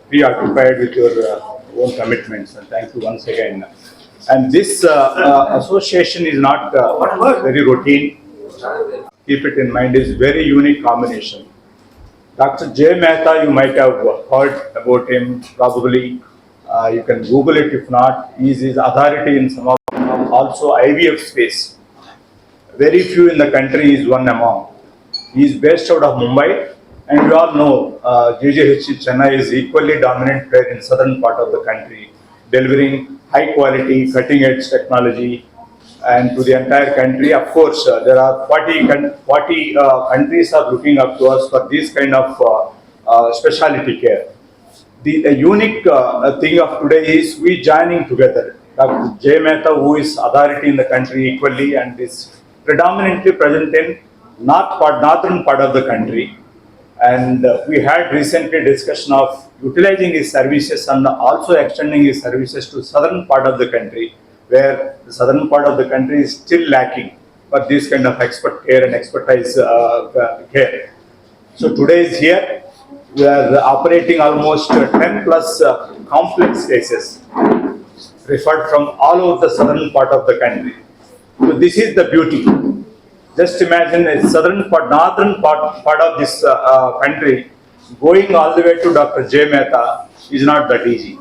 preoccupied with your own commitments, and thank you once again. And this association is not very routine. Keep it in mind, is very unique combination. Dr. J. Mehta, you might have heard about him probably. You can Google it if not. He is authority in some of also IVF space. Very few in the country is one among. He is based out of Mumbai, and you all know JJHC Chennai is equally dominant player in southern part of the country, delivering high quality, cutting edge technology, and to the entire country. Of course, there are 40 countries are looking up to us for this kind of specialty care. The unique thing of today is we joining together. Dr. J. Mehta, who is authority in the country equally and is predominantly present in northern part of the country. And we had recently discussion of utilizing his services and also extending his services to southern part of the country, where the southern part of the country is still lacking for this kind of expert care and expertise care. So today is here. We are operating almost 10 plus complex cases referred from all over the southern part of the country. So this is the beauty. Just imagine a northern part of this country going all the way to Dr. J. Mehta is not that easy.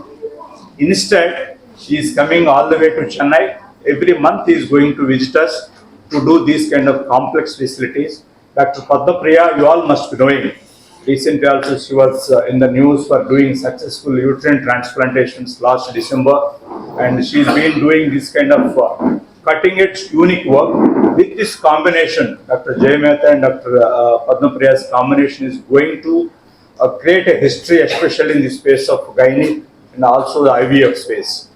Instead, he is coming all the way to Chennai. Every month he is going to visit us to do these kind of complex facilities. Dr. Padma Priya, you all must be knowing. Recently also she was in the news for doing successful uterine transplantations last December, and she's been doing this kind of cutting edge unique work. With this combination, Dr. J. Mehta and Dr. Padma Priya's combination is going to create a history, especially in the space of gynae and also the IVF space.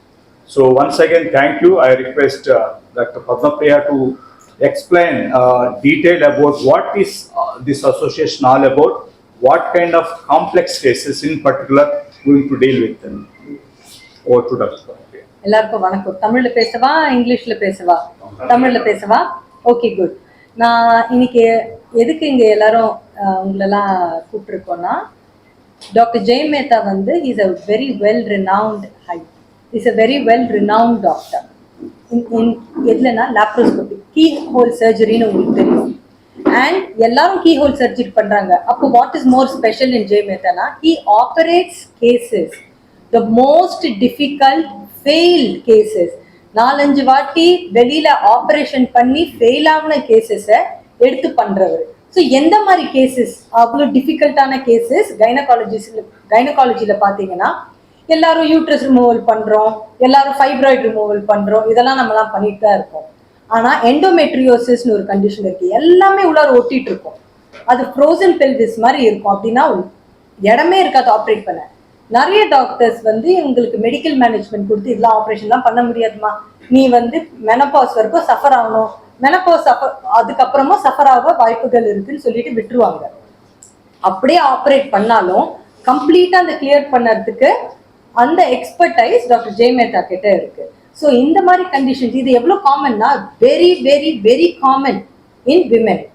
So once again, thank you. I request Dr. Padma Priya to explain detail about what is this association all about, what kind of complex cases in particular going to deal with them. Over to Dr. Padma Priya. எல்லாருக்கும் வணக்கம். தமிழ்ல பேசவா இங்கிலீஷ்ல பேசவா? தமிழ்ல பேசவா? Okay, good. நான் இன்னைக்கு எதுக்கு இங்க எல்லாரும் உங்களெல்லாம் கூப்பிட்டுருக்கோன்னா, டாக்டர் ஜெய் மேத்தா வந்து is a very well renowned is a very well renowned doctor. எதுலன்னா லாப்ரோஸ்கோபி, கீ ஹோல் சர்ஜரின்னு உங்களுக்கு தெரியும். அண்ட் எல்லாரும் கீ ஹோல் சர்ஜரி பண்றாங்க. அப்போ what is more special in Jai மேத்தானா, he operates cases, the most difficult failed cases. 4-5 வாட்டி வெளியில ஆப்ரேஷன் பண்ணி ஃபெயில் ஆகின கேசஸை எடுத்து பண்றவர். ஸோ எந்த மாதிரி கேசஸ், அவ்வளோ டிஃபிகல்ட்டான கேசஸ் கைனகாலஜியில் பார்த்தீங்கன்னா, எல்லாரும் யூட்ரஸ் ரிமூவல் பண்றோம், எல்லாரும் ஃபைப்ராய்டு ரிமூவல் பண்றோம், இதெல்லாம் நம்மலாம் பண்ணிட்டு தான் இருக்கோம். ஆனால் எண்டோமெட்ரியோசிஸ்னு ஒரு கண்டிஷன் இருக்கு, எல்லாமே உள்ளார ஒட்டிட்டு இருக்கும். அது ஃப்ரோசன் பெல்விஸ் மாதிரி இருக்கும். அப்படின்னா இடமே இருக்காது ஆப்ரேட் பண்ண. நிறைய டாக்டர்ஸ் வந்து இவங்களுக்கு மெடிக்கல் மேனேஜ்மெண்ட் கொடுத்து இதெல்லாம் ஆப்ரேஷன்லாம் பண்ண முடியாதுமா, நீ வந்து மெனபாஸ் வரைக்கும் சஃபர் ஆகணும், மெனபாஸ் அதுக்கப்புறமா சஃபர் ஆக வாய்ப்புகள் இருக்குன்னு சொல்லிட்டு விட்டுருவாங்க. அப்படியே ஆப்ரேட் பண்ணாலும் கம்ப்ளீட்டா அந்த கிளியர் பண்ணறதுக்கு அந்த எக்ஸ்பர்டைஸ் டாக்டர் ஜெய் மேத்தா கிட்ட இருக்கு. ஸோ இந்த மாதிரி கண்டிஷன்ஸ் இது எவ்வளோ காமன்னா, very very very common in women.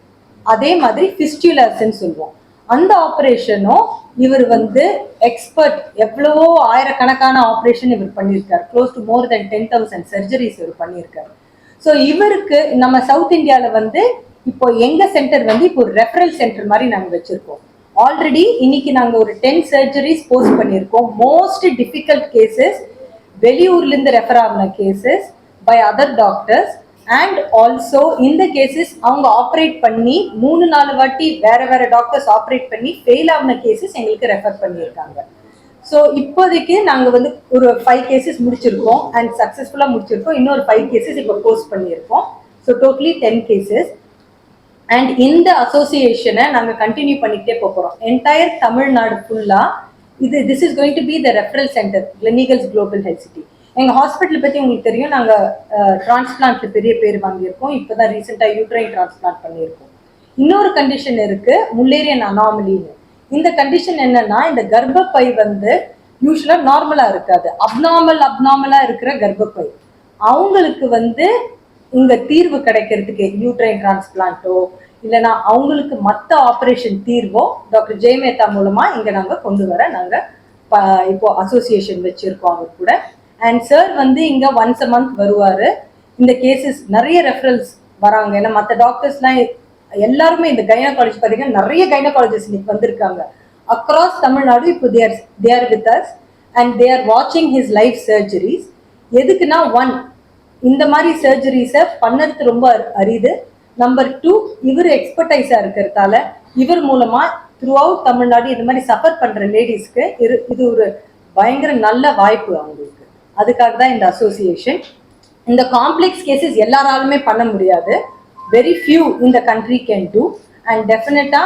அதே மாதிரி ஃபிஸ்டுலர்ஸ்ன்னு சொல்லுவோம். அந்த ஆப்ரேஷனும் இவர் வந்து எக்ஸ்பர்ட், எவ்வளவோ ஆயிரக்கணக்கான ஆப்ரேஷன் இவர் பண்ணியிருக்காரு. Close to more then 10,000 surgeries இவர் பண்ணியிருக்காரு. ஸோ இவருக்கு நம்ம சவுத் இந்தியாவில் வந்து இப்போ எங்க சென்டர் வந்து இப்போ ஒரு ரெஃபரல் சென்டர் மாதிரி நாங்கள் வச்சிருக்கோம். ஆல்ரெடி இன்னைக்கு நாங்கள் ஒரு 10 சர்ஜரிஸ் போஸ்ட் பண்ணியிருக்கோம். மோஸ்ட் டிஃபிகல்ட் கேசஸ், வெளியூர்லேருந்து ரெஃபர் ஆகின cases by other doctors. And also இந்த கேசஸ் அவங்க ஆப்ரேட் பண்ணி 3-4 வாட்டி வேற வேற டாக்டர்ஸ் ஆப்ரேட் பண்ணி ஃபெயில் ஆகின கேசஸ் எங்களுக்கு ரெஃபர் பண்ணியிருக்காங்க. ஸோ இப்போதைக்கு நாங்கள் வந்து ஒரு 5 கேசஸ் முடிச்சிருக்கோம் அண்ட் சக்ஸஸ்ஃபுல்லாக முடிச்சிருக்கோம். இன்னொரு 5 கேசஸ் இப்போ போஸ்ட் பண்ணியிருக்கோம். So totally 10 cases. அண்ட் இந்த அசோசியேஷனை நாங்கள் கண்டினியூ பண்ணிக்கிட்டே போகிறோம். என்டையர் தமிழ்நாடு ஃபுல்லாக this is going to be the referral centre, Gleneagles global health city. எங்கள் ஹாஸ்பிட்டல் பற்றி உங்களுக்கு தெரியும், நாங்கள் டிரான்ஸ்பிளான்ட்ல பெரிய பேர் வாங்கியிருக்கோம். இப்போ தான் ரீசெண்டாக யூட்ரைன் டிரான்ஸ்பிளான்ட் பண்ணியிருக்கோம். இன்னொரு கண்டிஷன் இருக்கு, முல்லேரியன் அனாமலின்னு. இந்த கண்டிஷன் என்னன்னா, இந்த கர்ப்பப்பை வந்து யூஸ்வலாக நார்மலாக இருக்காது, அப்நார்மலா இருக்கிற கர்ப்பப்பை. அவங்களுக்கு வந்து இங்க தீர்வு கிடைக்கிறதுக்கு யூட்ரைன் டிரான்ஸ்பிளான்ட்டோ இல்லைன்னா அவங்களுக்கு மற்ற ஆப்ரேஷன் தீர்வோ டாக்டர் ஜெய் மேத்தா மூலமா இங்க நாங்கள் கொண்டு வர நாங்கள் இப்போ அசோசியேஷன் வச்சிருக்கோம் அவர் கூட. அண்ட் சார் வந்து இங்க ஒன்ஸ் அ மந்த் வருவாரு. இந்த கேசஸ் நிறைய ரெஃபரல்ஸ் வராங்க. ஏன்னா மற்ற டாக்டர்ஸ்லாம் எல்லாருமே இந்த கைனகாலஜி பார்த்தீங்கன்னா நிறைய கைனகாலஜிஸ்ட் இன்னைக்கு வந்திருக்காங்க அக்ராஸ் தமிழ்நாடு. இப்போ there with us and they are வாட்சிங் ஹிஸ் லைஃப் சர்ஜரிஸ். எதுக்குன்னா ஒன், இந்த மாதிரி சர்ஜரிஸை பண்ணது ரொம்ப அரிது. நம்பர் டூ, இவர் எக்ஸ்பர்டைஸா இருக்கிறதால இவர் மூலமா த்ரூ அவுட் தமிழ்நாடு இந்த மாதிரி சஃபர் பண்ற லேடிஸ்க்கு இது ஒரு பயங்கர நல்ல வாய்ப்பு அவங்களுக்கு. அதுக்காக தான் இந்த அசோசியேஷன். இந்த காம்ப்ளெக்ஸ் கேசஸ் எல்லாராலுமே பண்ண முடியாது. Very few in the country can do, and definitely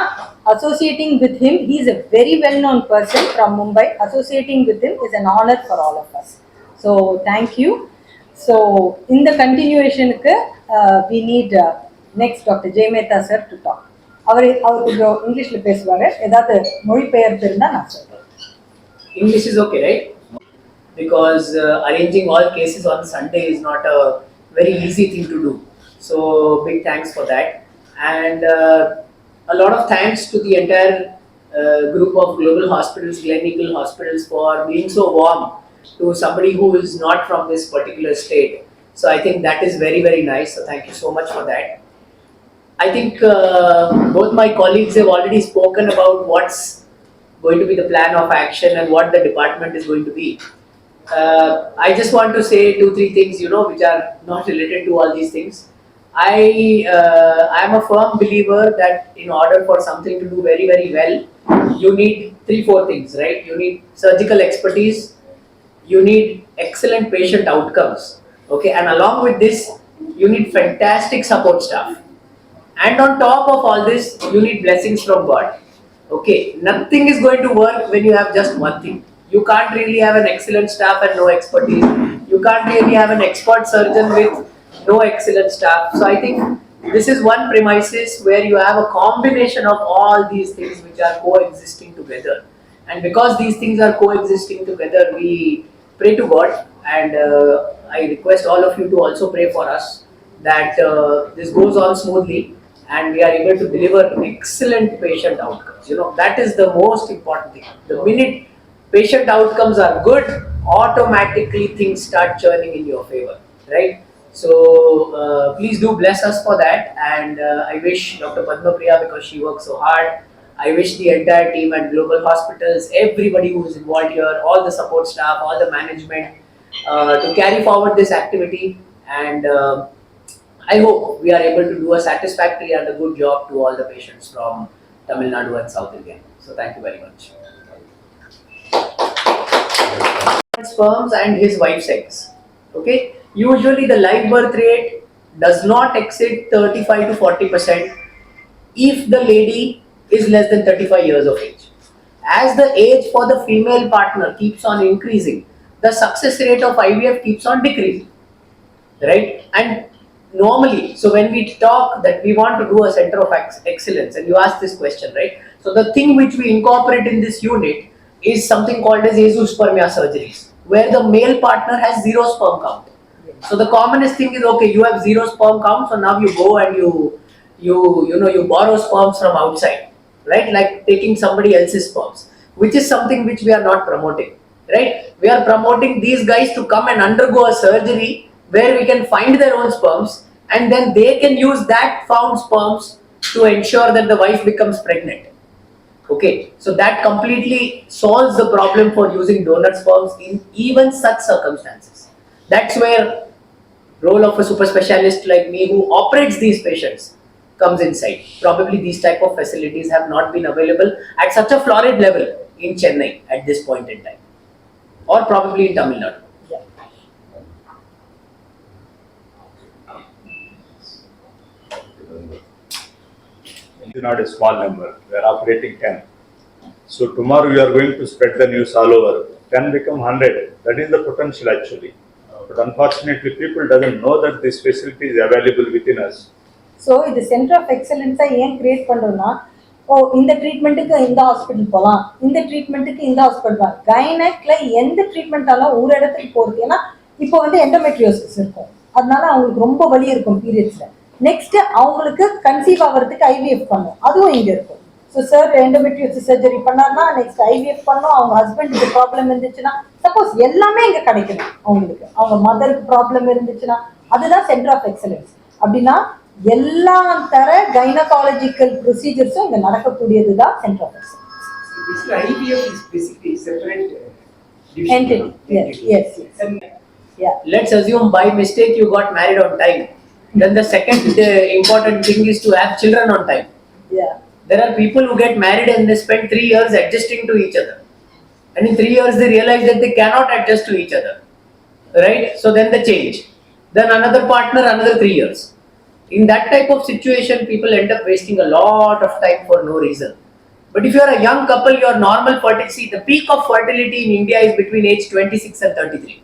associating with him, he is a very well known person from Mumbai. Associating with him is an honor for all of us. So thank you. So in the continuation we need next Dr. J Mehta sir to talk. அவர் கொஞ்சம் இங்கிலீஷ்ல பேசுவாங்க. ஏதாவது மொழிபெயர்ப்பு இருந்தா நான் சொல்றேன். English is okay, right? Because arranging all cases on Sunday is not a very easy thing to do. So big thanks for that, and a lot of thanks to the entire group of global hospitals, Gleneagle hospitals, for being so warm to somebody who is not from this particular state. So I think that is very, very nice. So thank you so much for that. I think both my colleagues have already spoken about what's going to be the plan of action and what the department is going to be. I just want to say 2-3 things, which are not related to all these things. I am a firm believer that in order for something to do very, very well, you need 3-4 things, right? You need surgical expertise, you need excellent patient outcomes, okay, and along with this, you need fantastic support staff, and on top of all this, you need blessings from God. Okay, nothing is going to work when you have just one thing. You can't really have an excellent staff and no expertise. You can't really have an expert surgeon with no excellent staff. So I think this is one premises where you have a combination of all these things which are coexisting together. And because these things are coexisting together, we pray to God, and I request all of you to also pray for us that this goes on smoothly and we are able to deliver excellent patient outcomes. That is the most important thing. The minute patient outcomes are good, automatically things start churning in your favor, right? So please do bless us for that, and I wish Dr. Padma Priya, because she works so hard, I wish the entire team at Global Hospitals, everybody who is involved here, all the support staff, all the management, to carry forward this activity, and I hope we are able to do a satisfactory and a good job to all the patients from Tamil Nadu and South India. So thank you very much. Sperms and his wife's eggs. Okay, usually the live birth rate does not exceed 35 to 40% if the lady is less than 35 years of age. As the age for the female partner keeps on increasing, the success rate of IVF keeps on decreasing, right? And normally, so when we talk that we want to do a center of excellence, and you ask this question, right? So the thing which we incorporate in this unit is something called as azoospermia surgeries, where the male partner has 0 sperm count. So the commonest thing is, okay, you have 0 sperm count, so now you go and you borrow sperms from outside, right? Like taking somebody else's sperms, which is something which we are not promoting, right? We are promoting these guys to come and undergo a surgery where we can find their own sperms, and then they can use that found sperms to ensure that the wife becomes pregnant. Okay, so that completely solves the problem for using donor sperms in even such circumstances. That's where role of a super specialist like me who operates these patients comes inside. Probably these type of facilities have not been available at such a florid level in Chennai at this point in time, or probably in Tamil Nadu. It's not a small number. We are operating 10. So tomorrow we are going to spread the news all over. 10 become 100. That is the potential actually. But unfortunately, people doesn't know that this facility is available within us. So இது centre of எக்ஸலன்ஸை ஏன் create பண்ணுறோம்னா, இந்த ட்ரீட்மெண்ட்டுக்கு இந்த hospital போகலாம், இந்த ட்ரீட்மெண்ட்டுக்கு இந்த ஹாஸ்பிட்டல் போகலாம். கைனக்ல எந்த ட்ரீட்மெண்ட்டாலும் ஒரு இடத்துக்கு போகிறது. ஏன்னா இப்போ எண்டோமெட்ரியோசிஸ் இருக்கும், அதனால அவங்களுக்கு ரொம்ப வலி இருக்கும் பீரியட்ஸில். நெக்ஸ்ட் அவங்களுக்கு கன்சீவ் ஆகிறதுக்கு IVF பண்ணும், அதுவும் இங்கே இருக்கும். ஸோ சார் எண்டோமெட்ரியோசிஸ் சர்ஜரி பண்ணார்னா நெக்ஸ்ட் ஐவிஎஃப் பண்ணோம். அவங்க ஹஸ்பண்டுக்கு ப்ராப்ளம் இருந்துச்சுன்னா சப்போஸ் எல்லாமே இங்கே கிடைக்கணும் அவங்களுக்கு. அவங்க மதருக்கு ப்ராப்ளம் இருந்துச்சுன்னா அதுதான் சென்டர் ஆஃப் எக்ஸலன்ஸ். அப்படின்னா எல்லா தர கைனகாலஜிக்கல் ப்ரொசீஜர்ஸும் இங்கே நடக்கக்கூடியது தான் centre of excellence. This IVF is basically separate Entity. Yes, yes, yes. And Yeah. Let's assume by mistake you got married on time. Then the second important thing is to have children on time. Yeah. There are people who get married and they spend 3 years adjusting to each other. And in 3 years they realize that they cannot adjust to each other. Right? So then they change. Then another partner, another 3 years. In that type of situation, people end up wasting a lot of time for no reason. But if you are a young couple, your normal fertility, the peak of fertility in India is between age 26 and 33.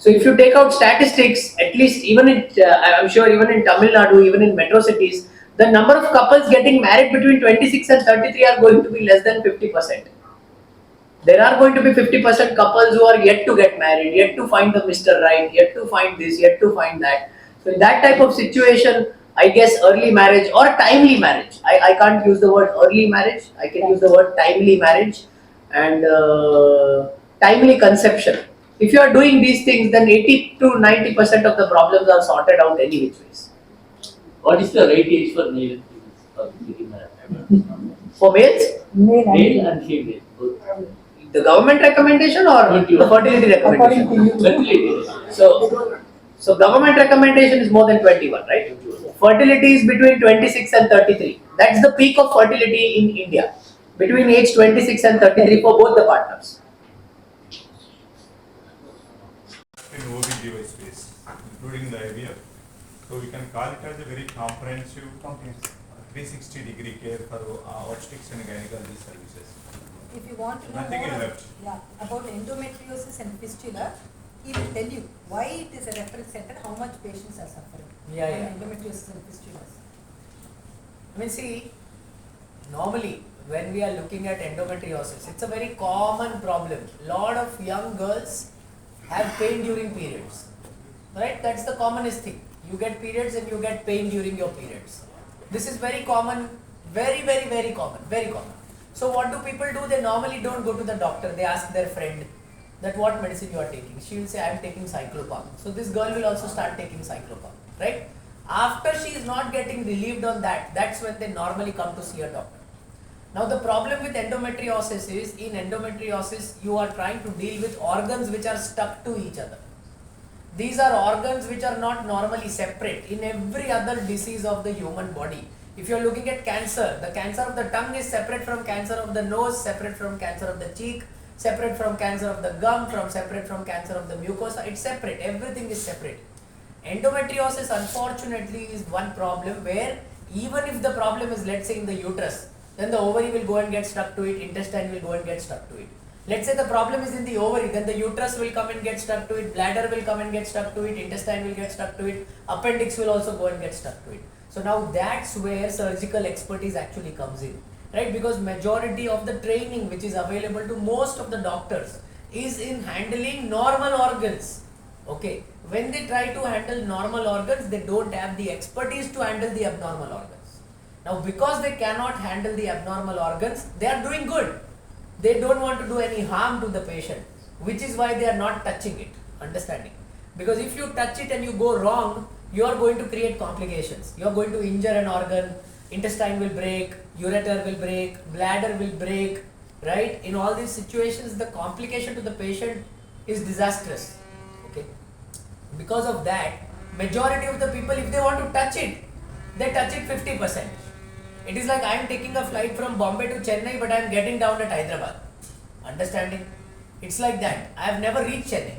So if you take out statistics, at least even in, I'm sure even in Tamil Nadu, even in metro cities, the number of couples getting married between 26 and 33 are going to be less than 50%. There are going to be 50% couples who are yet to get married, yet to find the Mr. Right, yet to find this, yet to find that. So in that type of situation, I guess early marriage or timely marriage. I can't use the word early marriage. I can use the word timely marriage and timely conception. If you are doing these things, then 80 to 90% of the problems are sorted out any which ways. What is the right age for male and female for getting married? For males, Male and female, both. the government recommendation or the fertility recommendation? According to you. Fertility. So government recommendation is more than 21, right? Fertility is between 26 and 33. That's the peak of fertility in India. Between age 26 and 33 for both the partners. In OB/GY space, including the IVF. So we can call it as a very comprehensive 360-degree care for obstetrics and gynecology services. If you want to know Nothing is more left. about endometriosis and fistula, he will tell you why it is a reference center, how much patients are suffering Yeah, from yeah. endometriosis and fistulas. I mean, see, normally when we are looking at endometriosis, it's a very common problem. Lot of young girls have pain during periods, right? That's the commonest thing. You get periods and you get pain during your periods. This is very common, very common. So what do people do? They normally don't go to the doctor. They ask their friend that what medicine you are taking. She will say, I am taking cyclopam. So this girl will also start taking cyclopam, right? After she is not getting relieved on that, that's when they normally come to see a doctor. Now the problem with endometriosis is, in endometriosis you are trying to deal with organs which are stuck to each other. These are organs which are not normally separate in every other disease of the human body. If you are looking at cancer, the cancer of the tongue is separate from cancer of the nose, separate from cancer of the cheek, separate from cancer of the gum, separate from cancer of the mucosa. It's separate, everything is separate. Endometriosis unfortunately is one problem where even if the problem is, let's say, in the uterus, then the ovary will go and get stuck to it, intestine will go and get stuck to it. Let's say the problem is in the ovary, then the uterus will come and get stuck to it, bladder will come and get stuck to it, intestine will get stuck to it, appendix will also go and get stuck to it. So now that's where surgical expertise actually comes in, right? Because majority of the training which is available to most of the doctors is in handling normal organs. Okay, when they try to handle normal organs, they don't have the expertise to handle the abnormal organs. Now because they cannot handle the abnormal organs, they are doing good. They don't want to do any harm to the patient, which is why they are not touching it. Understanding? Because if you touch it and you go wrong, you are going to create complications. You are going to injure an organ, intestine will break, ureter will break, bladder will break, right? In all these situations, the complication to the patient is disastrous. Okay. Because of that, majority of the people, if they want to touch it, they touch it 50%. It is like I am taking a flight from Bombay to Chennai, but I am getting down at Hyderabad. Understanding? It's like that. I have never reached Chennai.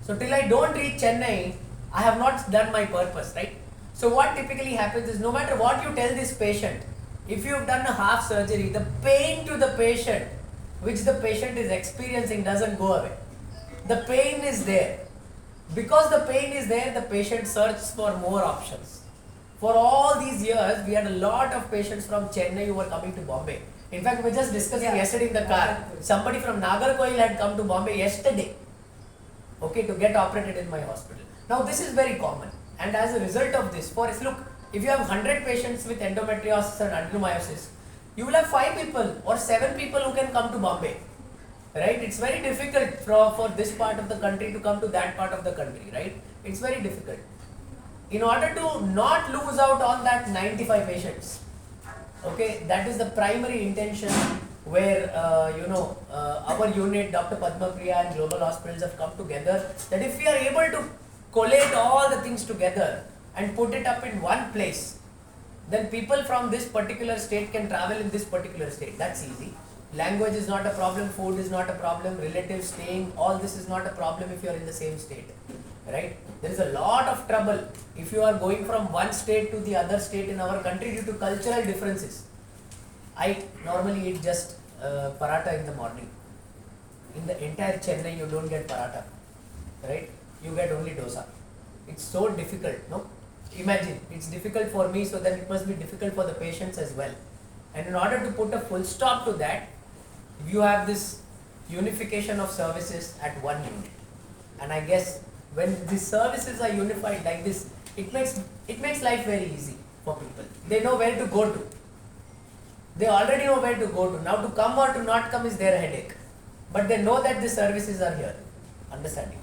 So till I don't reach Chennai, I have not done my purpose, right? So what typically happens is, no matter what you tell this patient, if you have done a half surgery, the pain to the patient, which the patient is experiencing, doesn't go away. The pain is there. Because the pain is there, the patient searches for more options. For all these years, we had a lot of patients from Chennai who were coming to Bombay. In fact, we were just discussing yesterday in the car. Somebody from Nagarkoil had come to Bombay yesterday, okay, to get operated in my hospital. Now, this is very common. And as a result of this, look, If you have 100 patients with endometriosis and adenomyosis, you will have 5 people or 7 people who can come to Bombay. Right? It's very difficult for this part of the country to come to that part of the country, right? It's very difficult. In order to not lose out on that 95 patients, okay, that is the primary intention where, our unit, Dr. Padma Priya and Global Hospitals have come together, that if we are able to collate all the things together and put it up in one place, then people from this particular state can travel in this particular state. That's easy. Language is not a problem, food is not a problem, relatives staying, all this is not a problem if you are in the same state, right? There is a lot of trouble if you are going from one state to the other state in our country due to cultural differences. I normally eat just paratha in the morning. In the entire Chennai, you don't get paratha, right? You get only dosa. It's so difficult, no? Imagine, it's difficult for me, so then it must be difficult for the patients as well. And in order to put a full stop to that, you have this unification of services at one unit. And I guess when the services are unified like this, it makes life very easy for people. They know where to go to. They already know where to go to. Now to come or to not come is their headache. But they know that the services are here. Understanding?